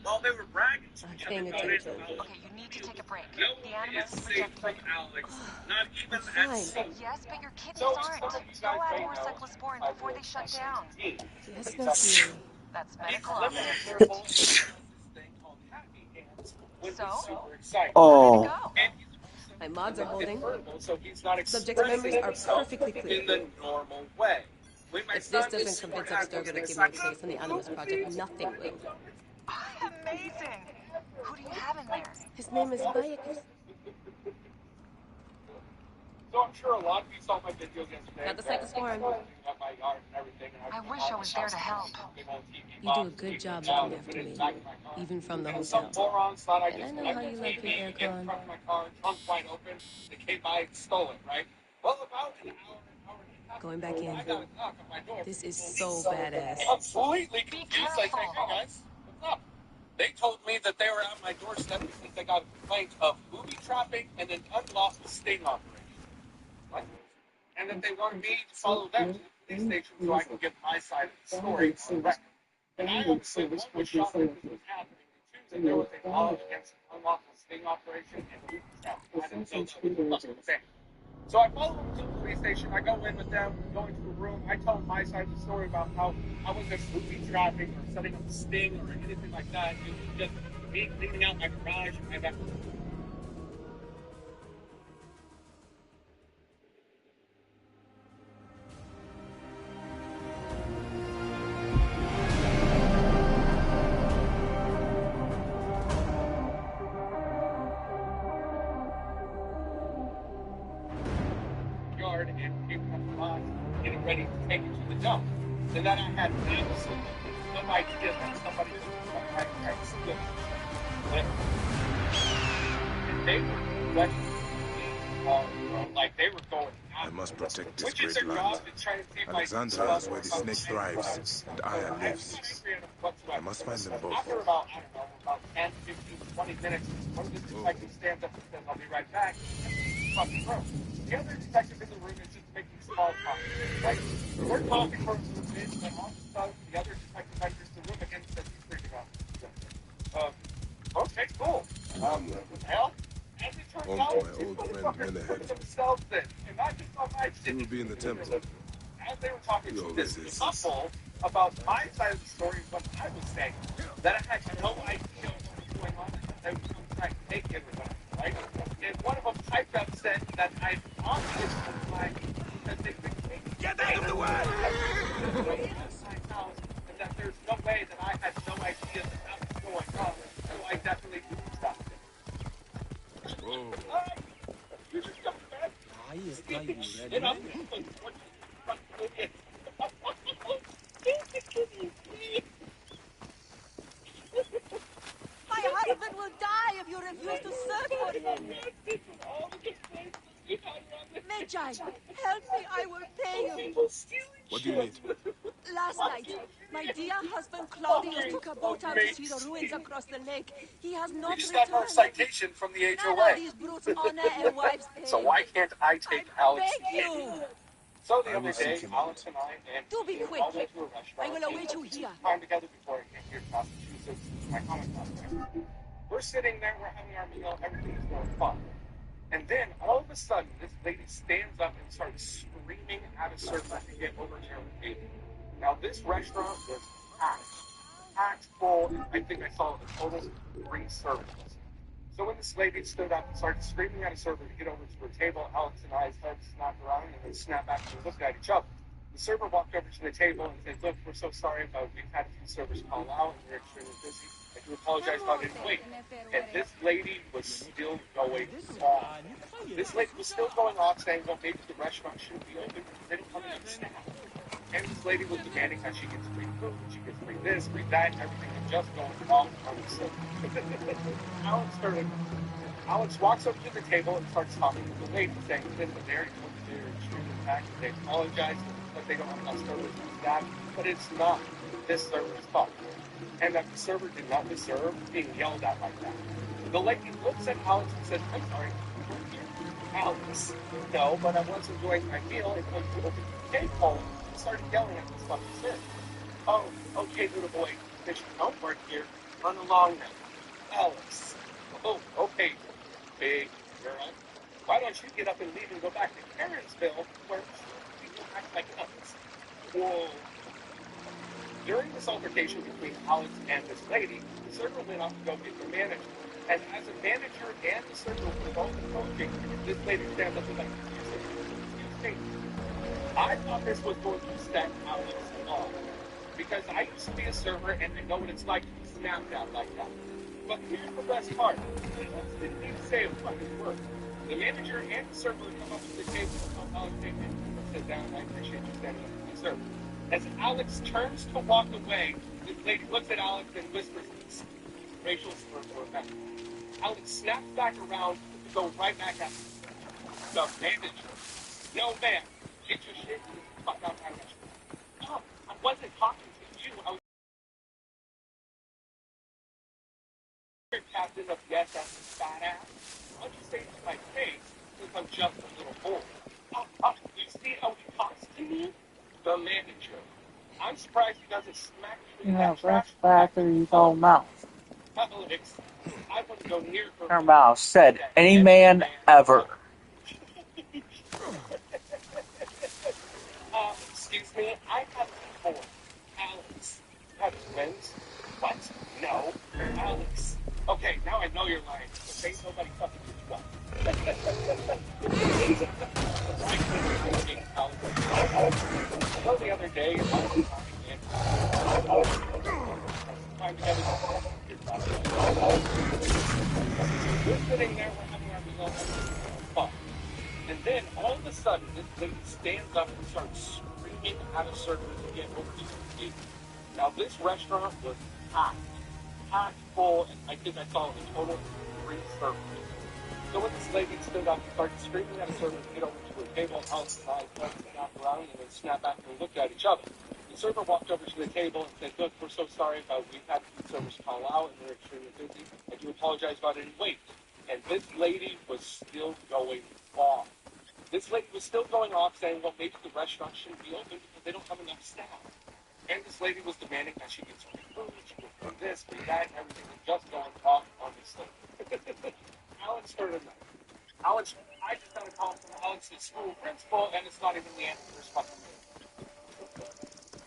[SPEAKER 1] Well, they were bragging to each other
[SPEAKER 2] paying
[SPEAKER 1] about it.
[SPEAKER 2] attention.
[SPEAKER 6] Okay, you need to take a break.
[SPEAKER 1] No
[SPEAKER 6] The
[SPEAKER 1] one
[SPEAKER 6] animals
[SPEAKER 1] is
[SPEAKER 6] are
[SPEAKER 1] safe
[SPEAKER 6] rejecting
[SPEAKER 1] from
[SPEAKER 6] you.
[SPEAKER 1] Alex, not even
[SPEAKER 2] It's
[SPEAKER 1] at
[SPEAKER 2] fine.
[SPEAKER 1] sea.
[SPEAKER 6] Yes, but your kittens
[SPEAKER 1] So,
[SPEAKER 6] aren't.
[SPEAKER 1] some of you
[SPEAKER 6] Go
[SPEAKER 1] guys
[SPEAKER 6] add
[SPEAKER 1] may
[SPEAKER 6] more
[SPEAKER 1] know,
[SPEAKER 6] cyclosporin
[SPEAKER 1] I
[SPEAKER 6] before they
[SPEAKER 1] work
[SPEAKER 6] shut
[SPEAKER 1] for
[SPEAKER 6] down.
[SPEAKER 2] That's not you.
[SPEAKER 6] That's
[SPEAKER 1] He's
[SPEAKER 6] medical
[SPEAKER 1] living in
[SPEAKER 6] office.
[SPEAKER 1] Purple. He does this thing called Happy Hands when
[SPEAKER 6] So?
[SPEAKER 1] he's super excited.
[SPEAKER 2] Oh.
[SPEAKER 6] Go.
[SPEAKER 1] And he's also
[SPEAKER 2] My mods are holding.
[SPEAKER 1] Purple, so he's not
[SPEAKER 2] Subject's memories
[SPEAKER 1] expressing
[SPEAKER 2] are
[SPEAKER 1] himself
[SPEAKER 2] perfectly clear.
[SPEAKER 1] in the normal way. When my
[SPEAKER 2] If this
[SPEAKER 1] son is
[SPEAKER 2] doesn't
[SPEAKER 1] super
[SPEAKER 2] convince
[SPEAKER 1] happy
[SPEAKER 2] Abstergo
[SPEAKER 1] and
[SPEAKER 2] to give me a
[SPEAKER 1] excited,
[SPEAKER 2] place on the Animus Project, nothing will.
[SPEAKER 6] Amazing. Who do you have in there?
[SPEAKER 2] His name is Bayek.
[SPEAKER 1] So I'm sure a lot of you saw my videos yesterday.
[SPEAKER 2] Got the cyclosporin.
[SPEAKER 1] About my yard and everything, and
[SPEAKER 6] I wish I was there to help.
[SPEAKER 2] You do a good job looking after me, even from the
[SPEAKER 1] And some
[SPEAKER 2] hotel.
[SPEAKER 1] morons thought I
[SPEAKER 2] And
[SPEAKER 1] just
[SPEAKER 2] I know
[SPEAKER 1] left
[SPEAKER 2] how
[SPEAKER 1] the
[SPEAKER 2] you like your
[SPEAKER 1] TV in
[SPEAKER 2] aircon.
[SPEAKER 1] front of my car, trunk wide open. They came by and stole it, right? Well, about an hour and a half
[SPEAKER 2] Going back
[SPEAKER 1] ago,
[SPEAKER 2] in.
[SPEAKER 1] I got a knock on my door.
[SPEAKER 2] This is so badass.
[SPEAKER 1] Completely
[SPEAKER 6] Be
[SPEAKER 1] confused. I think,
[SPEAKER 6] careful.
[SPEAKER 1] hey guys, what's up? They told me that they were at my doorstep because they got a complaint of booby trapping and an unlawful sting operation. What? And that they wanted me to follow them to the police station so I can get my side of the story on record. And I honestly, one, was shocked that this was happening, and two, that there was a law against an unlawful sting operation and booby trapping. I didn't know that was fucking thing. So I follow them to the police station. I go in with them, go into a room. I tell them my side of the story about how I wasn't booby trapping or setting up a sting or anything like that. It was just me cleaning out my garage and my back. Yard and picking up the box, getting ready to take it to the dump. And then I had absolutely no idea that somebody was trying to steal it. And they were like they were going
[SPEAKER 5] I must protect this
[SPEAKER 1] which is
[SPEAKER 5] great
[SPEAKER 1] their
[SPEAKER 5] land.
[SPEAKER 1] job to try to see if
[SPEAKER 5] Alexandria is where the snake thrives, and Aya lives. I must find them both.
[SPEAKER 1] After about, I don't know, about 10, 15, 20 minutes, one of the detectives stands up and says, I'll be right back. Fucking room. The other detective in the room is just making small talk, right? We're talking for a little bit, and all of a sudden, the other detective enters the room again and says he's freaking out. Okay, cool. What the hell? As it turns
[SPEAKER 5] Home
[SPEAKER 1] out,
[SPEAKER 5] to my
[SPEAKER 1] these
[SPEAKER 5] old friend,
[SPEAKER 1] motherfuckers
[SPEAKER 5] Menehet.
[SPEAKER 1] put themselves in, and not just on my shit.
[SPEAKER 5] He will be in the temple.
[SPEAKER 1] As they were talking
[SPEAKER 5] He
[SPEAKER 1] to
[SPEAKER 5] always
[SPEAKER 1] this
[SPEAKER 5] is.
[SPEAKER 1] couple about my side of the story, what I was saying, that I had no idea what was going on, and that they were going to try to take everybody, right? And one of them typed up said that I obviously lied because they couldn't take me.
[SPEAKER 5] Get out of the way!
[SPEAKER 1] And that there's no way that I had no idea that that was going on, so I definitely didn't stop it.
[SPEAKER 5] Whoa.
[SPEAKER 1] You just come back. Shit up. What you idiot.
[SPEAKER 8] My husband will die if you refuse to search for him. Medjay, help me, I will pay you.
[SPEAKER 5] What do you need?
[SPEAKER 8] Last night, my dear husband Claudius took a boat out to see the ruins across the lake. He has
[SPEAKER 1] We
[SPEAKER 8] not
[SPEAKER 1] just got our
[SPEAKER 8] returned.
[SPEAKER 1] citation from the
[SPEAKER 8] None of
[SPEAKER 1] HOA.
[SPEAKER 8] these brutes honor a wife's pay.
[SPEAKER 1] So why can't I take
[SPEAKER 8] I
[SPEAKER 1] Alex?
[SPEAKER 8] beg you.
[SPEAKER 1] So the
[SPEAKER 5] I
[SPEAKER 1] other
[SPEAKER 5] will
[SPEAKER 1] day,
[SPEAKER 5] seek him
[SPEAKER 1] Alex and I and
[SPEAKER 8] Do be
[SPEAKER 1] we
[SPEAKER 8] quick.
[SPEAKER 1] all went to a restaurant.
[SPEAKER 8] I will await you here.
[SPEAKER 1] Time together before I came here to Massachusetts, my Comic-Con trip. We're sitting there, we're having our meal, everything is going fine. And then all of a sudden, this lady stands up and starts screaming at a server to get over to her table. Now this restaurant was packed full. I think I saw a total of 3 servers. So when this lady stood up and started screaming at a server to get over to her table, Alex and I's heads snapped around and then snapped back and looked at each other. The server walked over to the table and said, look, we're so sorry, but we've had a few servers call out and we're extremely busy. I do apologize about it. Wait. And this lady was still going off. This lady was still going off saying, well, maybe the restaurant shouldn't be open because they don't come in staff. And this lady was demanding that she gets free food, she gets free this, free that, and everything was just going wrong on the server. Alex walks up to the table and starts talking to the lady, saying, listen, they're extremely packed, they apologize that they don't have enough servers and staff, but it's not this server's fault. and that the server did not deserve being yelled at like that. The lady looks at Alex and says, I'm sorry, Alex, no, but I was enjoying my meal, and when you opened the cake hole, and started yelling at this fucking server. Oh, okay, little boy, there's no work here. Run along now. Alex. Oh, okay, big girl. Why don't you get up and leave and go back to Karensville, where you act like Alex? Whoa. During this altercation between Alex and this lady, the server went off to go get the manager. And as a manager and the server were both approaching, this lady stands up and like, excuse me. I thought this was going to set Alex off. Because I used to be a server and I know what it's like to be snapped at like that. But here's the best part. Alex didn't even say a fucking word. The manager and the server come up to the table and tell Alex, hey, man, sit down, I appreciate you standing up for the server. As Alex turns to walk away, this lady looks at Alex and whispers these racial slurs to her back. Alex snaps back around to go right back at the manager. No, man. Get your shit and fuck out my manager. No, I wasn't talking to you. I was the captain of the SS badass. Why don't you say it to my face since I'm just a little boy? You see how he talks to me? The manager. I'm surprised he doesn't smack me with that trash
[SPEAKER 9] back or you call mouth.
[SPEAKER 1] Alex, I wouldn't go near her.
[SPEAKER 9] Her mouth said, any man ever.
[SPEAKER 1] Excuse me, I have four. Alex, you have twins? What? No. Alex. Okay, now I know you're lying. Okay, nobody fucking did you up. So the other day, I was we're sitting there, we're having our meal, fun. And then, all of a sudden, this lady stands up and starts screaming at a server to get over to the table. Now, this restaurant was packed full, and I think I saw a total of 3 servers. So when this lady stood up and started screaming at a server to get over to her table, Alex and I started to snap around and then snap back and looked at each other. The server walked over to the table and said, look, we're so sorry, but we've had food servers call out and they're extremely busy. I do apologize about any wait. And this lady was still going off. This lady was still going off saying, well, maybe the restaurant shouldn't be open because they don't have enough staff. And this lady was demanding that she gets free food, she gets free this, free that, and everything was just going off on this lady. Alex heard enough. Alex, I just got a call from Alex's school principal, and it's not even the end of this fucking thing.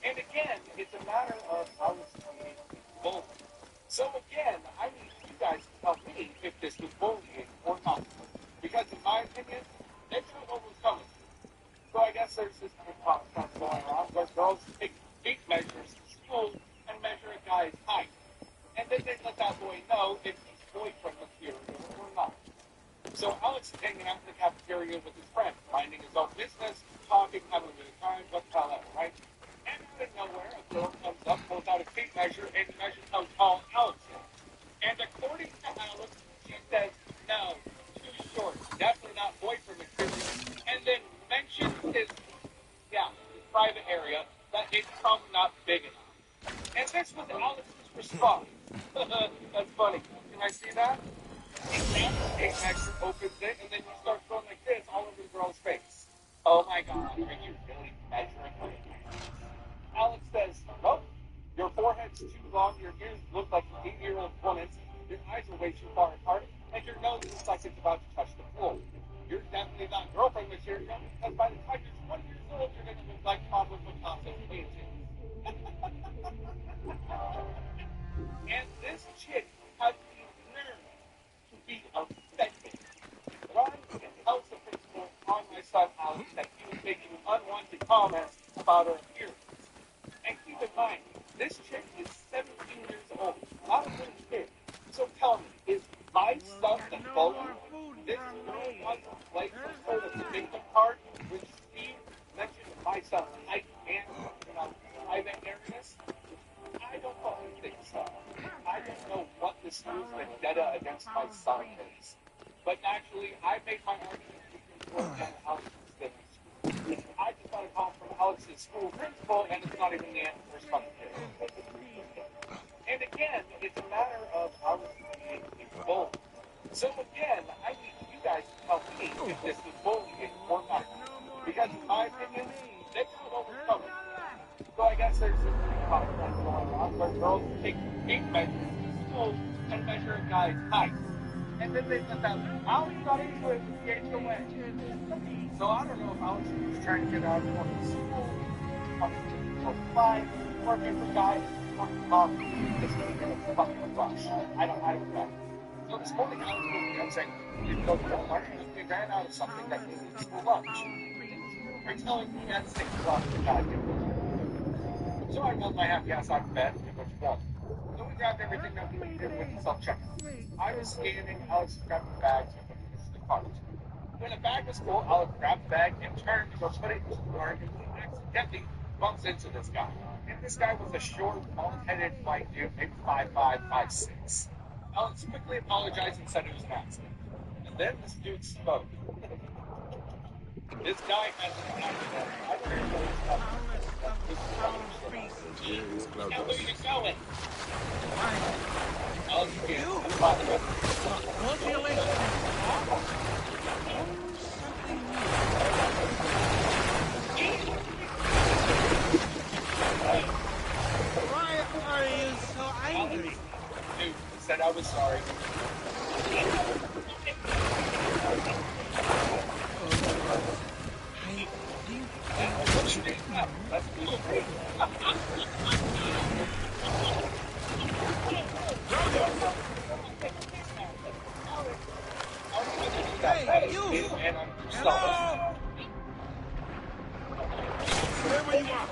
[SPEAKER 1] And again, it's a matter of Alex being bullied. So again, I need you guys to tell me if this was bullying or not. Because in my opinion, they knew what was coming. So I guess there's this TikTok stuff going on where girls take feet measures to school and measure a guy's height. And then they let that boy know if his boyfriend was here or not. So Alex is hanging out in the cafeteria with his friend, minding his own business, talking, having a good time, what the hell ever, right? And out of nowhere, a girl comes up, pulls out a feet measure, and measures how tall Alex is. And according to Alex, she says, no, too short, definitely not boyfriend material, and then mentions his private area, that it's probably not big enough. And this was Alex's response. That's funny. Can I see that? He grabs the tape measure, opens it, and then he starts going like this all over the girl's face. Oh my God, are you really measuring her? Alex says, nope, your forehead's too long, your ears look like an 8-year-old woman's, your eyes are way too far apart, and your nose looks like it's about to touch the floor. You're definitely not girlfriend material, because by the time you're 20 years old, you're going to look like Pablo Picasso painting. And this chick has the nerve to be offended. Ryan tells the principal on my son Alex that he was making unwanted comments about her appearance. And keep in mind, this chick is 17 years old, not a little kid. So tell me, is my son the bully? This girl wants to play some sort of victim card when Steve mentioned my son's height and private areas? I don't fucking think so. I don't know what the school's vendetta against my son is. But actually, I made my argument between Alex's things. I just got a call from Alex's school principal, and it's not even the end of the first fucking day. again, it's a matter of our being bullied. So again, I need you guys to help me if this is bullying or not. Because in my opinion, they got overcome it. So I guess there's this pretty conflict going on where girls take tape measures to school and measure a guy's height. And then they let that Alex got into it with the HOA. So I don't know if Alex was trying to get out of the school, or fine, or if the guy is making a fucking rush. I don't know. So this morning Alex was me up saying, we go to Walmart because we ran out of something that we needed for lunch. They're telling me at 6 o'clock the guy didn't work. So I rolled my happy ass out of bed and went to Walmart. So we grabbed everything that we needed with the self-checkout. I was scanning, Alex grabbed the bags and put it into the cart. When the bag was full, Alex grabbed the bag and turned to go put it in the car, and he accidentally bumps into this guy. And this guy was a short, bald-headed white dude, maybe 5'5", 5'6". Alex quickly apologized and said it was an accident. And then this dude spoke. This guy has an accident. I don't know what he's talking about.
[SPEAKER 5] Here is
[SPEAKER 1] Now, where
[SPEAKER 5] Claudius.
[SPEAKER 1] you going? Alex,
[SPEAKER 10] Won't you listen? Why are you so angry?
[SPEAKER 1] Dude said I was sorry.
[SPEAKER 10] Hey, you!
[SPEAKER 1] And I'm
[SPEAKER 10] Hello! Wherever you are.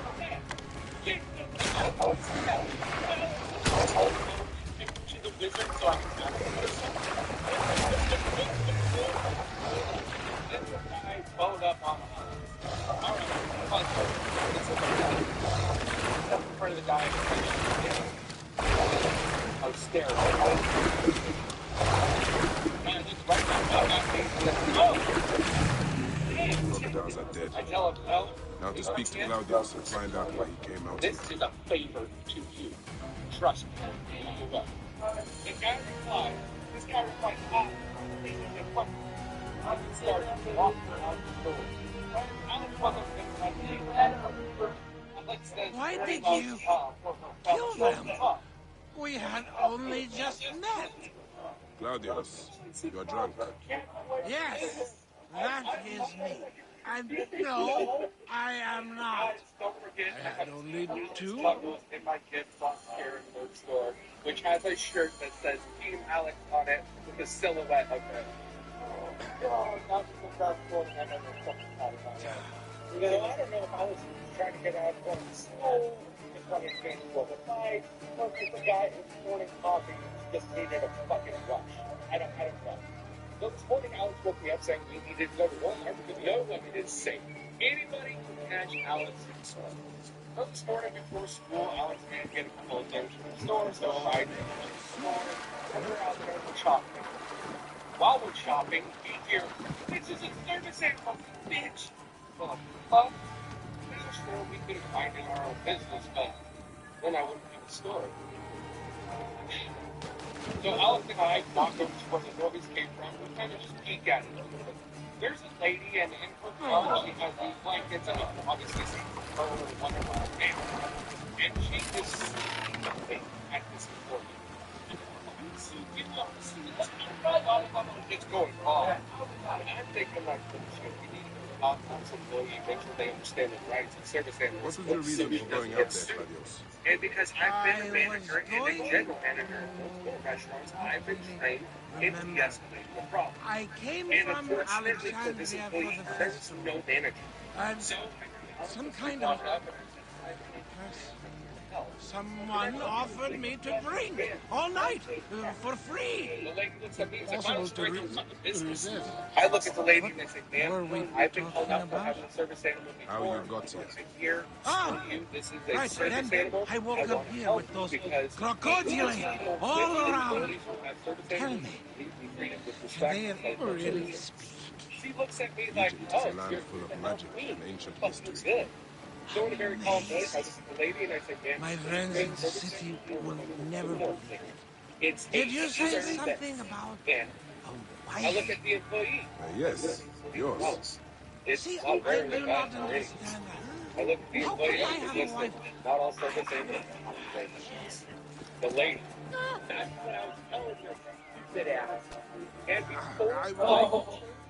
[SPEAKER 1] to the wizard so I can then the guy followed up on alright, in front of the guy I was staring. Man, it's right now.
[SPEAKER 5] Crocodiles are dead.
[SPEAKER 1] I tell him, no.
[SPEAKER 5] Now to speak to Claudius and find out why he came out.
[SPEAKER 1] This is a favor to you. Trust me. You will. The guy replied, this guy replied, this is a fucking. I started walking out the door. Alex wasn't
[SPEAKER 10] Why did you kill them? We had only just met.
[SPEAKER 5] Claudius, you're drunk.
[SPEAKER 10] Yes, that is me. And no, I am not.
[SPEAKER 1] Don't forget,
[SPEAKER 10] I had only two.
[SPEAKER 1] Smuggles in my kid's here in the store, which has a shirt that says Team Alex on it with a silhouette of him. Oh, not the best one I've ever fucking thought about. So I don't know if I was trying to get out of school, just wanted to change the night, or if the guy who's morning coffee just needed a fucking rush. I don't know. So this morning, Alex woke me up saying we needed to go to Walmart because no one is safe. Anybody can catch Alex in the store. So this morning before school, Alex didn't get a couple of things from the store, so I did the store, and we're out there shopping. While we're shopping, we hear, this is a service animal, bitch. Well, fuck. I'm sure we could have minded our own business, but then I wouldn't be in the store. So Alex and I walked over to where the noise came from. We kind of just peek at it. There's a lady, and in her car, she has these blankets. I mean, obviously, it's her or one of her family. And she is sleeping at this important. It's going wrong. And I'm thinking, like, shit, we need to talk to somebody, make sure they understand the rights of service animals.
[SPEAKER 5] What was your reason for going out there, Claudius?
[SPEAKER 1] And because I've been a manager and a general manager of multiple restaurants, I've been trained in de-escalating the problem.
[SPEAKER 10] I came
[SPEAKER 1] And
[SPEAKER 10] from
[SPEAKER 1] unfortunately for this
[SPEAKER 10] Alexandria for
[SPEAKER 1] employee,
[SPEAKER 10] the
[SPEAKER 1] there's
[SPEAKER 10] festival.
[SPEAKER 1] no manager.
[SPEAKER 10] And
[SPEAKER 1] So
[SPEAKER 10] some kind of someone offered me to drink all night for free.
[SPEAKER 1] the lady looks at me and says,
[SPEAKER 7] Possible
[SPEAKER 1] "I was
[SPEAKER 7] to
[SPEAKER 1] drinking fucking business."
[SPEAKER 7] resist.
[SPEAKER 1] I look at the lady and I say,
[SPEAKER 10] What were
[SPEAKER 1] ma'am,
[SPEAKER 10] we
[SPEAKER 1] I've been called
[SPEAKER 10] talking
[SPEAKER 1] out for
[SPEAKER 10] about?
[SPEAKER 1] having a service animal
[SPEAKER 5] How
[SPEAKER 1] before.
[SPEAKER 5] you got here?
[SPEAKER 1] I've been here
[SPEAKER 10] Ah,
[SPEAKER 1] to you. This is a
[SPEAKER 10] right,
[SPEAKER 1] service
[SPEAKER 10] then
[SPEAKER 1] animal.
[SPEAKER 10] I woke
[SPEAKER 1] want
[SPEAKER 10] up
[SPEAKER 1] to
[SPEAKER 10] here
[SPEAKER 1] help
[SPEAKER 10] with those
[SPEAKER 1] you because
[SPEAKER 10] crocodili
[SPEAKER 1] people
[SPEAKER 10] all
[SPEAKER 1] with
[SPEAKER 10] around.
[SPEAKER 1] disabilities who have service
[SPEAKER 10] Tell
[SPEAKER 1] animals
[SPEAKER 10] me,
[SPEAKER 1] need to be treated with
[SPEAKER 10] can
[SPEAKER 1] respect
[SPEAKER 10] they
[SPEAKER 1] and
[SPEAKER 10] really speak?
[SPEAKER 1] She looks at me like,
[SPEAKER 5] Egypt is a
[SPEAKER 1] oh,
[SPEAKER 5] land
[SPEAKER 1] you're
[SPEAKER 5] full of
[SPEAKER 1] you're
[SPEAKER 5] magic
[SPEAKER 1] me.
[SPEAKER 5] and ancient
[SPEAKER 1] Fuck, you're
[SPEAKER 5] history.
[SPEAKER 1] good. So in a very calm voice, I looked at the lady and I said, "Man,
[SPEAKER 10] My friends in the city will never believe it.
[SPEAKER 1] it's
[SPEAKER 10] Did you say
[SPEAKER 1] 8:30
[SPEAKER 10] something about
[SPEAKER 1] and
[SPEAKER 10] a
[SPEAKER 1] I look
[SPEAKER 10] wife?
[SPEAKER 1] at the employee.
[SPEAKER 5] Yes, yours.
[SPEAKER 1] It's
[SPEAKER 10] See,
[SPEAKER 1] not very
[SPEAKER 10] I do
[SPEAKER 1] bad.
[SPEAKER 10] not understand that.
[SPEAKER 1] I look at the
[SPEAKER 10] How
[SPEAKER 1] employee
[SPEAKER 10] could I
[SPEAKER 1] and
[SPEAKER 10] have
[SPEAKER 1] I
[SPEAKER 10] a
[SPEAKER 1] said,
[SPEAKER 10] wife?
[SPEAKER 1] not all service angels. The lady. That's what I was telling her. Sit down. And before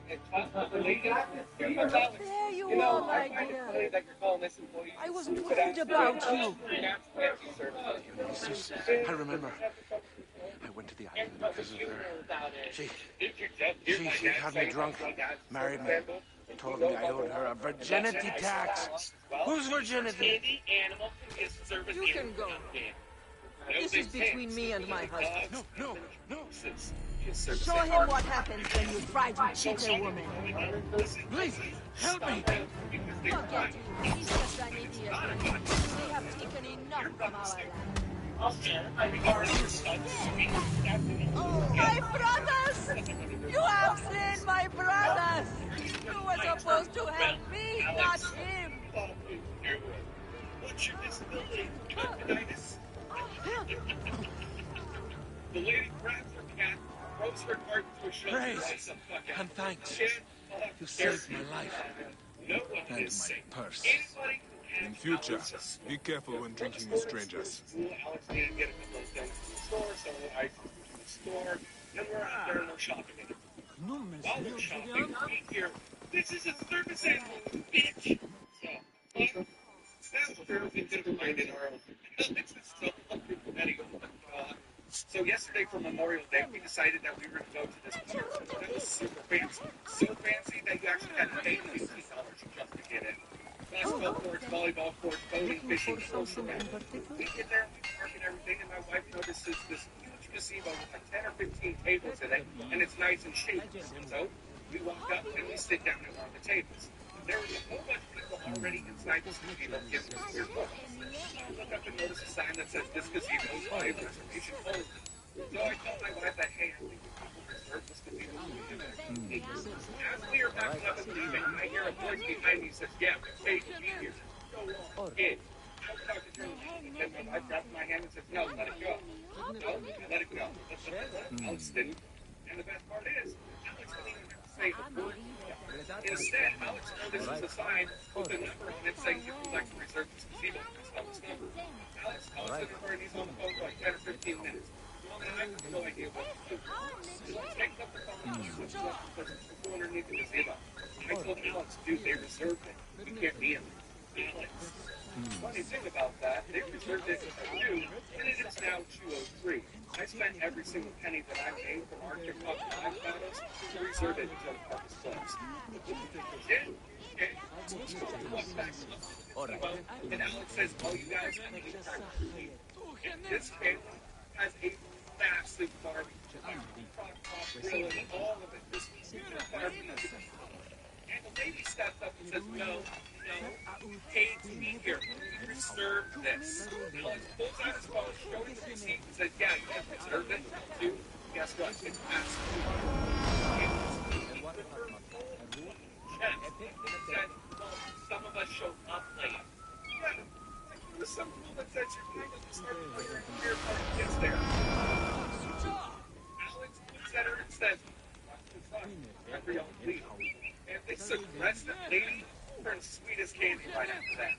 [SPEAKER 1] and talk to the lady,
[SPEAKER 8] There you
[SPEAKER 1] you know,
[SPEAKER 8] are, my
[SPEAKER 1] I find it
[SPEAKER 8] dear.
[SPEAKER 1] funny that you're calling this employee.
[SPEAKER 8] I wasn't worried about you.
[SPEAKER 10] I remember. I went to the island because of her. She had me drunk, married me, told me I owed her a virginity tax. Whose virginity?
[SPEAKER 8] You can go. This is between me and my husband.
[SPEAKER 10] No.
[SPEAKER 8] Show him what happens when you try to cheat a woman.
[SPEAKER 10] Please, help me.
[SPEAKER 8] Forget him. He's just an idiot. We have taken enough from our land. My brothers! You have slain my brothers! You were supposed to help me, not him!
[SPEAKER 1] What's your disability? Tonsillitis? The lady grabs her cat, throws her cart to a shoulder,
[SPEAKER 10] Praise
[SPEAKER 1] and the fuck out.
[SPEAKER 10] and thanks. You
[SPEAKER 1] Scared.
[SPEAKER 10] saved my life
[SPEAKER 1] No one
[SPEAKER 10] and
[SPEAKER 1] is
[SPEAKER 10] my
[SPEAKER 1] safe.
[SPEAKER 10] purse.
[SPEAKER 1] Anybody can
[SPEAKER 5] In future, be careful when drinking with strangers.
[SPEAKER 1] Alex needed to get a couple of things from the store, so I took him to the store, and we're out there and we're shopping. While we're shopping, we hear, "This is a service animal, bitch!" So, that's where we could have minded our own. This is so fucking petty. Oh my God. So yesterday for Memorial Day, we decided that we were going to go to this park that was super fancy. So fancy that you actually had to pay $50 just to get in. Basketball courts, volleyball courts, boating, fishing, social events. We get there, we park and everything, and my wife notices this huge gazebo with like 10 or 15 tables in it, and it's nice and shady. So we walk up and we sit down at one of the tables. There was a whole bunch of people already inside this gazebo giving us weird looks. I look up and notice a sign that says, "This gazebo is live reservation only." So I told my wife that, "Hey, I think people reserve this gazebo." As we are backing up and leaving, I hear a voice behind me says, "Yeah, we paid to be here. Go on, kid." I was talking to her, and my wife grabbed my hand and says, "No, let it go. No, let it go." Alex didn't. And the best part is, Alex didn't even have to say a word. Instead, Alex notices a sign with a number on it saying, "If you'd like to reserve this gazebo, please call this number." Alex calls the number and he's on the phone for like 10 or 15 minutes. Well, then I have no idea what to do. So I take up the phone and switch it up because it's go underneath the gazebo. I told Alex, "Dude, they reserved it. You can't be in there." Alex. Funny thing about that, they reserved it at 2, and it is now 2:03. I spent every single penny that I made from our TikTok live battles to reserve it until the park is closed. Okay. And Alex says, "Oh, you guys have to leave time to leave." And this family has a massive barbecue. Grill and all of it. This huge barbecue. And the lady steps up and says, "No, paid to be here. We reserved this." Alex pulls out his phone, showing the receipt, and says, "Yeah, you guys reserved it. Dude, guess what? It's massive." Said, "Well, some of us show up late." Yeah, there was some rule that says you're going to start before your beer party gets there. Alex looks at her and says, "Watch the sun. Remember, y'all leave." And this aggressive lady turned sweet as candy right after that.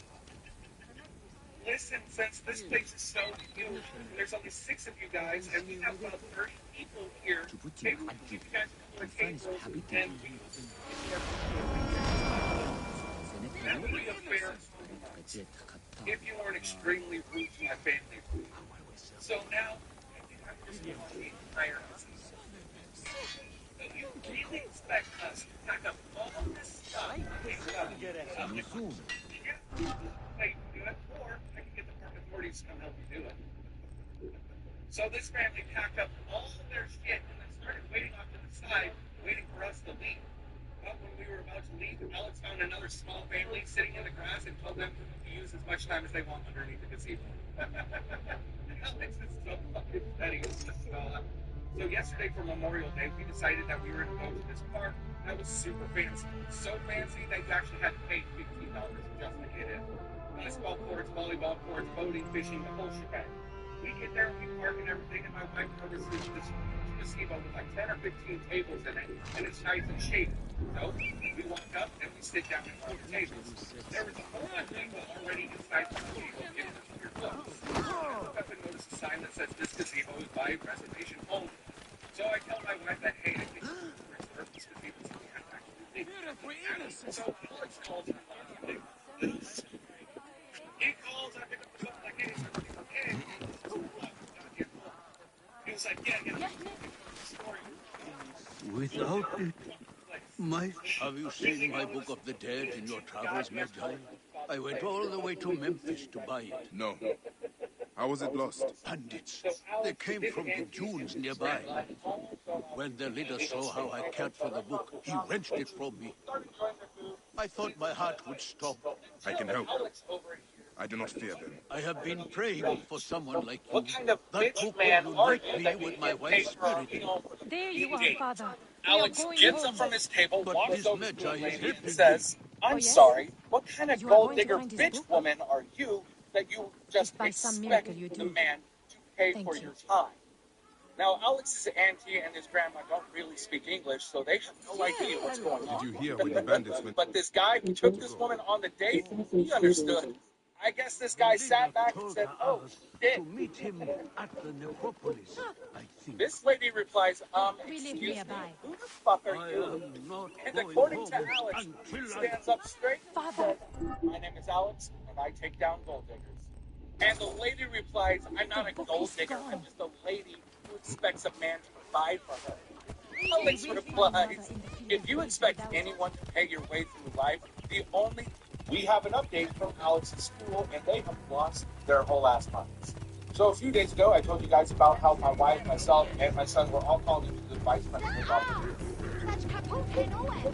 [SPEAKER 1] Listen, since this place is so huge, there's only 6 of you guys, and we have about 30 people here. Maybe we can give you guys a couple of tables, and we can that would be a fair if you weren't extremely rude to my family. So now, I think I'm just going to be higher. So you really expect us to pack up all this stuff? Hey, you do it, or I can get the park authorities to come help you do it. So this family packed up all of their shit and then started waiting off to the side, waiting for us to leave. But when we were about to leave, Alex found another small family sitting in the grass and told them to use as much time as they want underneath the gazebo. Alex is so fucking petty. It's just, so yesterday for Memorial Day, we decided that we were going to go to this park that was super fancy. So fancy that you actually had to pay $15 just to get in. Basketball courts, volleyball courts, boating, fishing, the whole shebang. We get there, we park and everything, and my wife notices this gazebo with like 10 or 15 tables in it, and it's nice and shady. So we walk up and we sit down at 4 tables. There was a whole lot of people already inside the gazebo getting their books. I look up and notice a sign that says this gazebo is by reservation only. So I tell my wife that, hey, I think we're reserved this gazebo, so we have to actually leave. So Alex calls me last night. He calls, I pick up the phone, like, hey, is everything okay? He was like, yeah.
[SPEAKER 10] Without it, have you seen my Book of the Dead in your travels, Magi? I went all the way to Memphis to buy it.
[SPEAKER 5] No. How was it lost?
[SPEAKER 10] Bandits. They came from the dunes nearby. When their leader saw how I cared for the book, he wrenched it from me. I thought my heart would stop.
[SPEAKER 5] I can help. I do not fear them.
[SPEAKER 10] I have been praying for someone like you.
[SPEAKER 1] What kind of
[SPEAKER 10] That
[SPEAKER 1] bitch
[SPEAKER 10] book
[SPEAKER 1] man
[SPEAKER 10] will
[SPEAKER 1] are
[SPEAKER 10] unite
[SPEAKER 1] you
[SPEAKER 10] me
[SPEAKER 1] that
[SPEAKER 10] with
[SPEAKER 1] you
[SPEAKER 10] my
[SPEAKER 1] get
[SPEAKER 10] wife's
[SPEAKER 1] paid for,
[SPEAKER 10] spirit.
[SPEAKER 2] There you are, Father.
[SPEAKER 1] Alex gets up from his table,
[SPEAKER 10] But
[SPEAKER 1] walks
[SPEAKER 10] this
[SPEAKER 1] over to
[SPEAKER 10] Magi
[SPEAKER 1] a
[SPEAKER 10] is
[SPEAKER 1] lady and
[SPEAKER 10] helping
[SPEAKER 1] says, I'm
[SPEAKER 2] yes?
[SPEAKER 1] sorry, what kind of
[SPEAKER 2] You are
[SPEAKER 1] gold
[SPEAKER 2] going to
[SPEAKER 1] digger
[SPEAKER 2] find his
[SPEAKER 1] bitch
[SPEAKER 2] book?
[SPEAKER 1] woman are you that you just
[SPEAKER 2] If by some
[SPEAKER 1] expect
[SPEAKER 2] miracle you
[SPEAKER 1] the
[SPEAKER 2] do.
[SPEAKER 1] man to pay
[SPEAKER 2] Thank
[SPEAKER 1] for
[SPEAKER 2] you.
[SPEAKER 1] your time? Now, Alex's auntie and his grandma don't really speak English, so they have no idea what's going on.
[SPEAKER 5] Did you hear when the bandits went?
[SPEAKER 1] But this guy who took this woman on the date, he understood. I guess this guy sat back and said, oh, shit.
[SPEAKER 10] To meet him at the necropolis, I think.
[SPEAKER 1] This lady replies,
[SPEAKER 2] We live
[SPEAKER 1] excuse me,
[SPEAKER 2] nearby.
[SPEAKER 1] who the fuck are
[SPEAKER 10] I
[SPEAKER 1] you?
[SPEAKER 10] am not
[SPEAKER 1] And
[SPEAKER 10] going
[SPEAKER 1] according to
[SPEAKER 10] home
[SPEAKER 1] Alex, he
[SPEAKER 10] until
[SPEAKER 1] stands up straight and
[SPEAKER 2] Father.
[SPEAKER 1] says, my name is Alex, and I take down gold diggers. And the lady replies, I'm not
[SPEAKER 2] The
[SPEAKER 1] a
[SPEAKER 2] book
[SPEAKER 1] gold
[SPEAKER 2] is
[SPEAKER 1] digger,
[SPEAKER 2] gone.
[SPEAKER 1] I'm just a lady who expects a man to provide for her. Alex
[SPEAKER 2] raised my
[SPEAKER 1] replies,
[SPEAKER 2] mother in the field
[SPEAKER 1] if you
[SPEAKER 2] of
[SPEAKER 1] expect
[SPEAKER 2] without-
[SPEAKER 1] anyone to pay your way through life, we have an update from Alex's school, and they have lost their whole ass minds. So a few days ago, I told you guys about how my wife, myself, and my son were all called into the vice principal's office.
[SPEAKER 4] That's kaputt nowhere.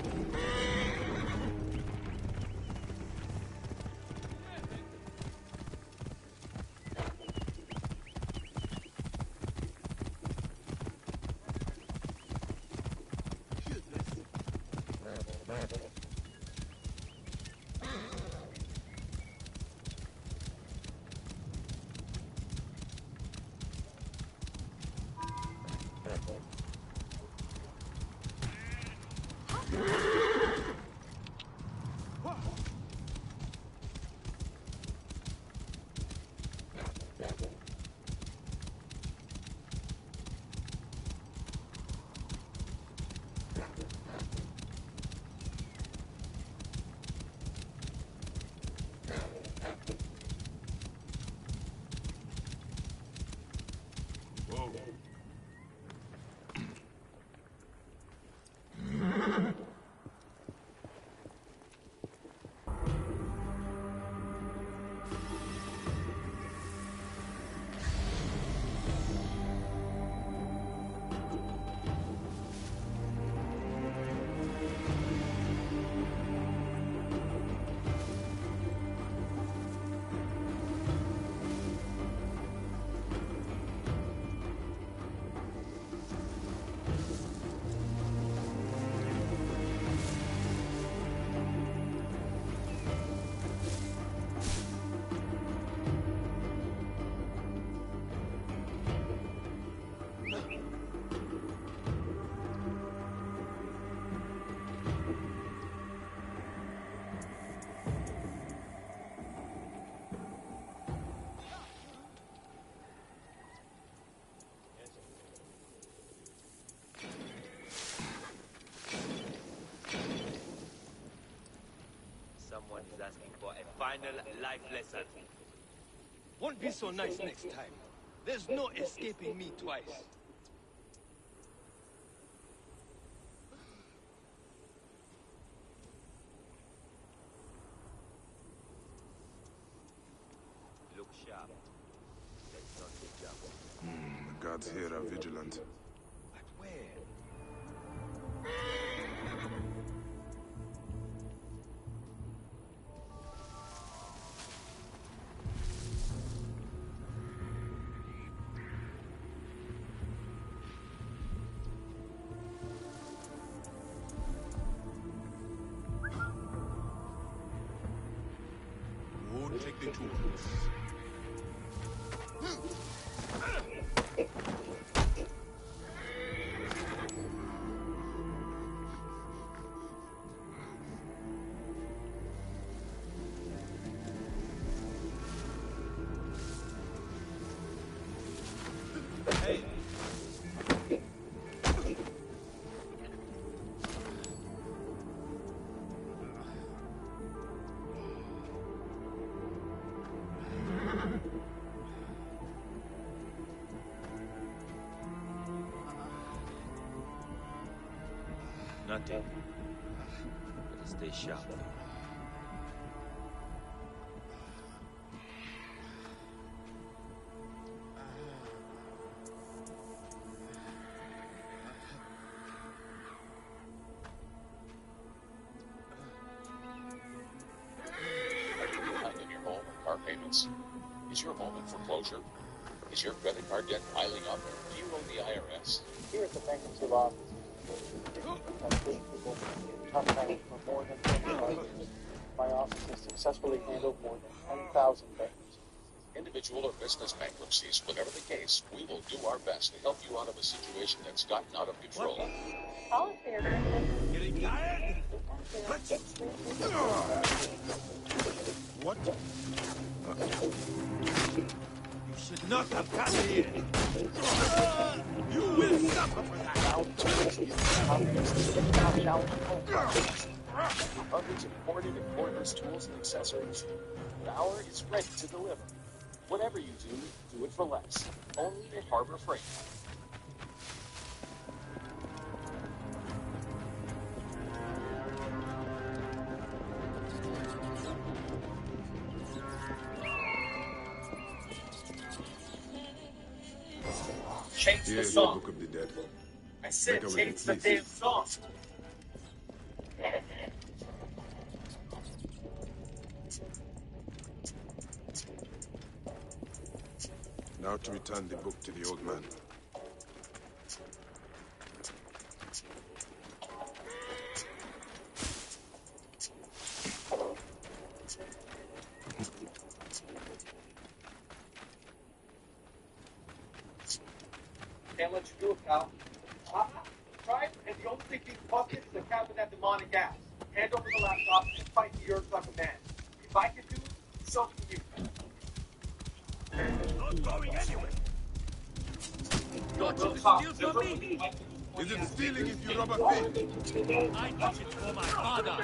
[SPEAKER 3] Someone is asking for a final life lesson.
[SPEAKER 11] Won't be so nice next time. There's no escaping me twice.
[SPEAKER 3] Look sharp. Let's not get jumped.
[SPEAKER 5] The guards here are vigilant.
[SPEAKER 11] But where?
[SPEAKER 10] the tools.
[SPEAKER 3] Nothing. Better stay sharp.
[SPEAKER 12] Behind in your home or car payments? Is your home in foreclosure? Is your credit card debt piling up? Do you owe the IRS?
[SPEAKER 13] Here at the bankruptcy law office, people in tough times for more than 25 years. My office has successfully handled more than 10,000 bankruptcies.
[SPEAKER 12] Individual or business bankruptcies, whatever the case, we will do our best to help you out of a situation that's gotten out of control.
[SPEAKER 11] Getting tired?
[SPEAKER 10] What?
[SPEAKER 11] You should not have come here. You will suffer for that.
[SPEAKER 12] Hundreds of imported and cordless tools and accessories. Bauer is ready to deliver. Whatever you do it for less. Only at Harbor Freight.
[SPEAKER 1] Change the
[SPEAKER 5] Here's the
[SPEAKER 1] song.
[SPEAKER 5] Book of the Dead.
[SPEAKER 1] I said
[SPEAKER 5] Better with
[SPEAKER 1] change
[SPEAKER 5] it,
[SPEAKER 1] the
[SPEAKER 5] please.
[SPEAKER 1] damn song.
[SPEAKER 5] Now to return the book to the old man.
[SPEAKER 1] Can't let you do it, pal. Right? And the only thing you can fuck is the cabin that demonic ass. Hand over the laptop and fight the earth like a man. If I can do it, so can you.
[SPEAKER 11] Not going anywhere.
[SPEAKER 1] Don't
[SPEAKER 11] steal from me.
[SPEAKER 5] Is it stealing if you rob a pig?
[SPEAKER 11] I did it for my father.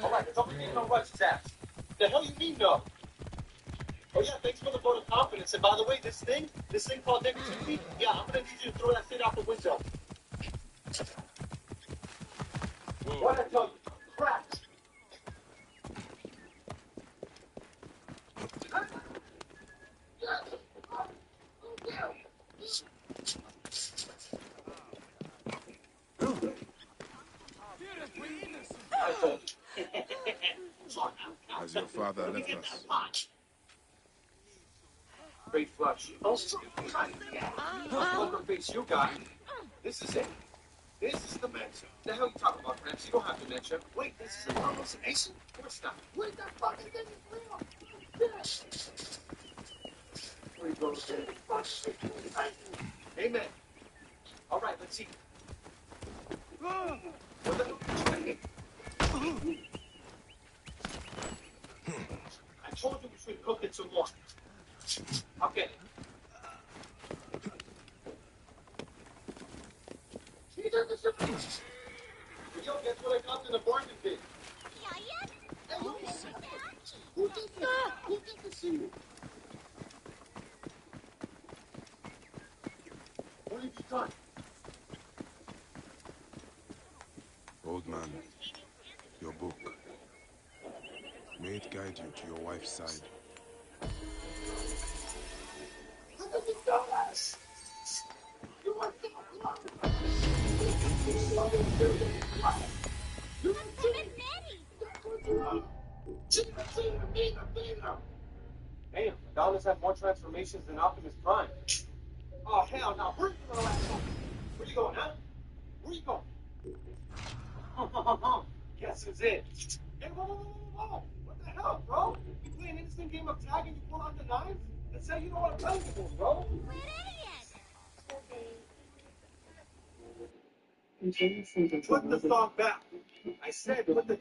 [SPEAKER 1] Alright, somebody need to know what's that. The hell you mean no? Oh yeah, thanks for the vote of confidence. And by the way, this thing called negativity, yeah, I'm gonna need you to throw that thing out the window. What I tell you? Crap.
[SPEAKER 5] Has your father left us?
[SPEAKER 1] Great flush. Poker face you got. This is it. This is dementia. The hell you talking about, Prince? You don't have dementia. Wait, this is a hallucination? Of course not. Wait, that fucking thing is real. Amen. All right, let's see. I told you we should cook it some more. Okay. Yo, guess what I got in the bargain bin? Who did that? Who did this to you? What have you done?
[SPEAKER 5] Old Old man, your book. May it guide you to your wife's side.
[SPEAKER 12] Damn, Adonis had more transformations than Optimus Prime. Oh, hell no. Where you going, huh? Where you going? Guess who's in? Hey, whoa. What the hell, bro? You play an instant game of tag and you pull out the knives? That's how you don't want to play anymore, bro. Put the song back. I said put the